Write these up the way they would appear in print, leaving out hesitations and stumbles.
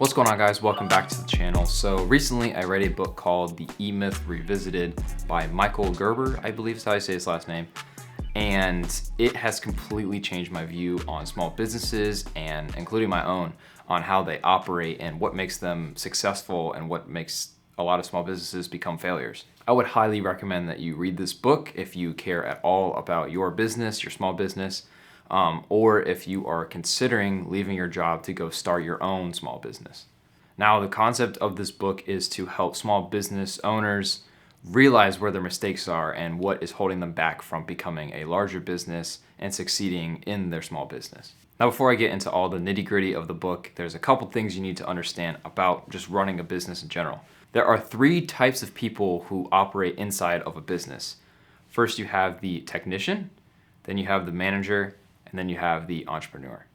What's going on, guys? Welcome back to the channel. So recently I read a book called The E-Myth Revisited by Michael Gerber, I believe is how I say his last name. And it has completely changed my view on small businesses, and including my own, on how they operate and what makes them successful and what makes a lot of small businesses become failures. I would highly recommend that you read this book if you care at all about your business, your small business, or if you are considering leaving your job to go start your own small business. Now, the concept of this book is to help small business owners realize where their mistakes are and what is holding them back from becoming a larger business and succeeding in their small business. Now, before I get into all the nitty-gritty of the book, there's a couple things you need to understand about just running a business in general. There are three types of people who operate inside of a business. First, you have the technician, then you have the manager, and then you have the entrepreneur.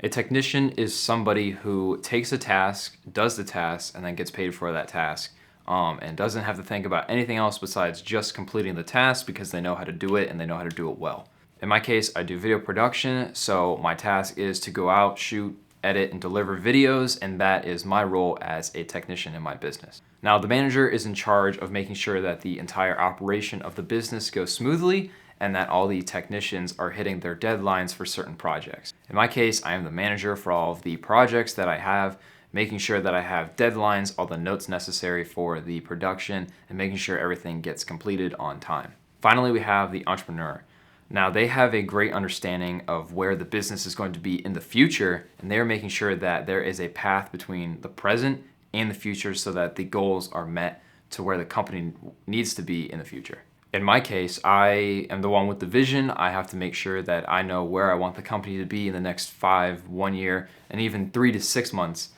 A technician is somebody who takes a task, does the task, and then gets paid for that task, and doesn't have to think about anything else besides just completing the task because they know how to do it and they know how to do it well. In my case, I do video production, so my task is to go out, shoot, edit, and deliver videos, and that is my role as a technician in my business. Now, the manager is in charge of making sure that the entire operation of the business goes smoothly and that all the technicians are hitting their deadlines for certain projects. In my case, I am the manager for all of the projects that I have, making sure that I have deadlines, all the notes necessary for the production, and making sure everything gets completed on time. Finally, we have the entrepreneur. Now, they have a great understanding of where the business is going to be in the future, and they're making sure that there is a path between the present and the future so that the goals are met to where the company needs to be in the future. In my case, I am the one with the vision. I have to make sure that I know where I want the company to be in the next 1 year, and even 3 to 6 months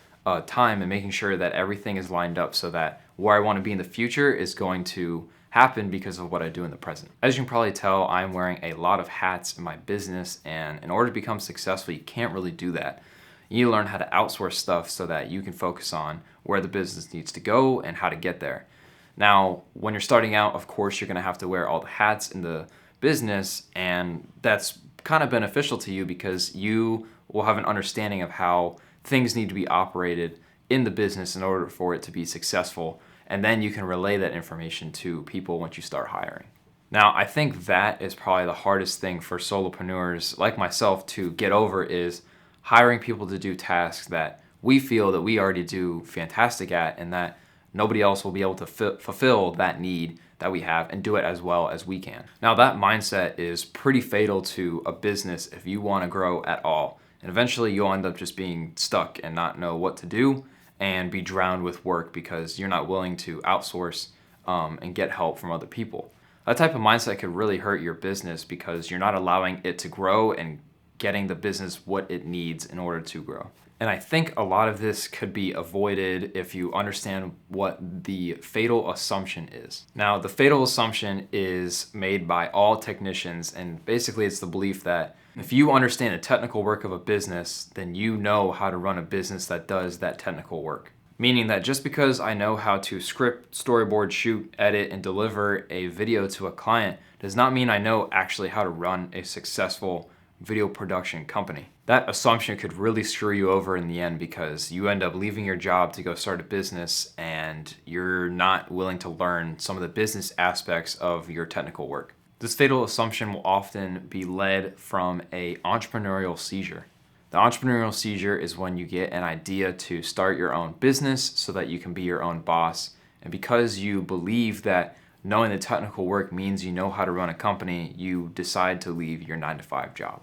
time, and making sure that everything is lined up so that where I want to be in the future is going to happen because of what I do in the present. As you can probably tell, I'm wearing a lot of hats in my business, and in order to become successful, you can't really do that. You need to learn how to outsource stuff so that you can focus on where the business needs to go and how to get there. Now, when you're starting out, of course, you're going to have to wear all the hats in the business, and that's kind of beneficial to you because you will have an understanding of how things need to be operated in the business in order for it to be successful, and then you can relay that information to people once you start hiring. Now, I think that is probably the hardest thing for solopreneurs like myself to get over, is hiring people to do tasks that we feel that we already do fantastic at, and that nobody else will be able to fulfill that need that we have and do it as well as we can. Now, that mindset is pretty fatal to a business if you want to grow at all. And eventually you'll end up just being stuck and not know what to do and be drowned with work because you're not willing to outsource and get help from other people. That type of mindset could really hurt your business because you're not allowing it to grow and getting the business what it needs in order to grow. And I think a lot of this could be avoided if you understand what the fatal assumption is. Now, the fatal assumption is made by all technicians, and basically it's the belief that if you understand the technical work of a business, then you know how to run a business that does that technical work. Meaning that just because I know how to script, storyboard, shoot, edit, and deliver a video to a client does not mean I know actually how to run a successful video production company. That assumption could really screw you over in the end because you end up leaving your job to go start a business and you're not willing to learn some of the business aspects of your technical work. This fatal assumption will often be led from an entrepreneurial seizure. The entrepreneurial seizure is when you get an idea to start your own business so that you can be your own boss. And because you believe that knowing the technical work means you know how to run a company, you decide to leave your 9-to-5 job.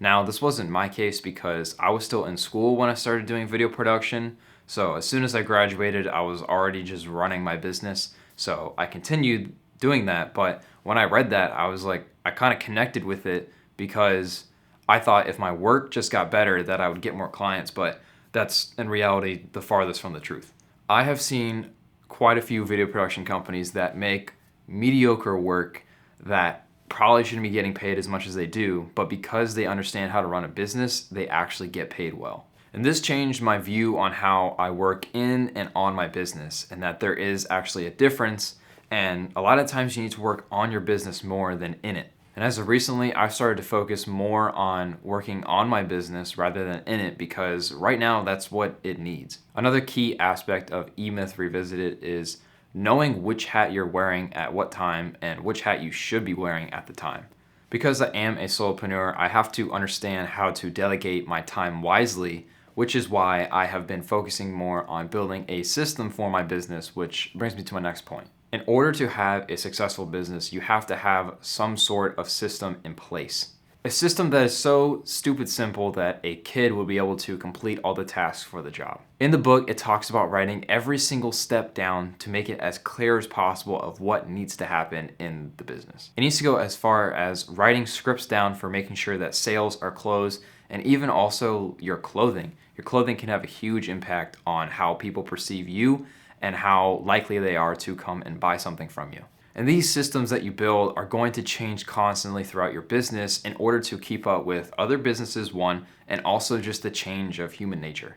Now, this wasn't my case because I was still in school when I started doing video production. So as soon as I graduated, I was already just running my business. So I continued doing that. But when I read that, I was like, I kind of connected with it because I thought if my work just got better that I would get more clients. But that's in reality the farthest from the truth. I have seen quite a few video production companies that make mediocre work that probably shouldn't be getting paid as much as they do, but because they understand how to run a business, they actually get paid well. And this changed my view on how I work in and on my business, and that there is actually a difference, and a lot of times you need to work on your business more than in it. And as of recently, I've started to focus more on working on my business rather than in it because right now that's what it needs. Another key aspect of E-Myth Revisited is knowing which hat you're wearing at what time and which hat you should be wearing at the time. Because I am a solopreneur, I have to understand how to delegate my time wisely, which is why I have been focusing more on building a system for my business, which brings me to my next point. In order to have a successful business, you have to have some sort of system in place. A system that is so stupid simple that a kid will be able to complete all the tasks for the job. In the book, it talks about writing every single step down to make it as clear as possible of what needs to happen in the business. It needs to go as far as writing scripts down for making sure that sales are closed, and even also your clothing. Your clothing can have a huge impact on how people perceive you and how likely they are to come and buy something from you. And these systems that you build are going to change constantly throughout your business in order to keep up with other businesses, one, and also just the change of human nature.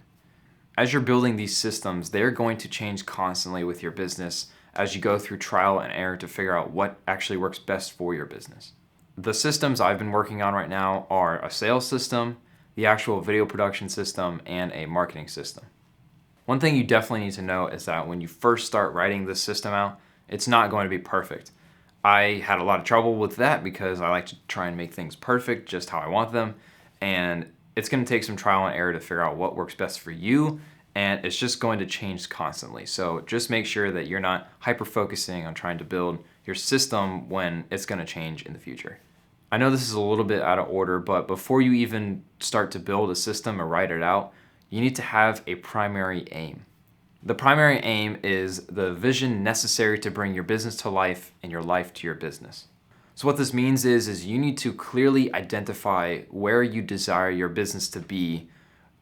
As you're building these systems, they're going to change constantly with your business as you go through trial and error to figure out what actually works best for your business. The systems I've been working on right now are a sales system, the actual video production system, and a marketing system. One thing you definitely need to know is that when you first start writing this system out, it's not going to be perfect. I had a lot of trouble with that because I like to try and make things perfect just how I want them, and it's going to take some trial and error to figure out what works best for you, and it's just going to change constantly. So just make sure that you're not hyper-focusing on trying to build your system when it's going to change in the future. I know this is a little bit out of order, but before you even start to build a system or write it out, you need to have a primary aim. The primary aim is the vision necessary to bring your business to life and your life to your business. So what this means is you need to clearly identify where you desire your business to be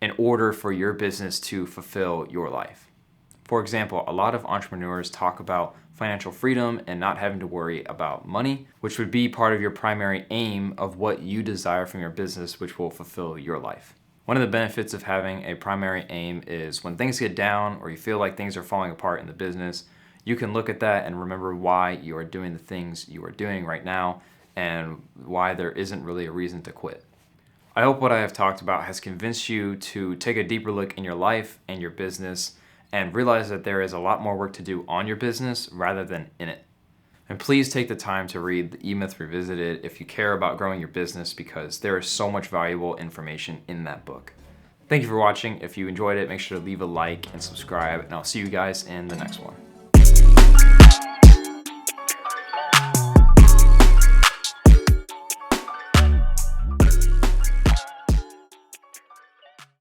in order for your business to fulfill your life. For example, a lot of entrepreneurs talk about financial freedom and not having to worry about money, which would be part of your primary aim of what you desire from your business, which will fulfill your life. One of the benefits of having a primary aim is when things get down or you feel like things are falling apart in the business, you can look at that and remember why you are doing the things you are doing right now and why there isn't really a reason to quit. I hope what I have talked about has convinced you to take a deeper look in your life and your business and realize that there is a lot more work to do on your business rather than in it. And please take the time to read the E-Myth Revisited if you care about growing your business because there is so much valuable information in that book. Thank you for watching. If you enjoyed it, make sure to leave a like and subscribe, and I'll see you guys in the next one.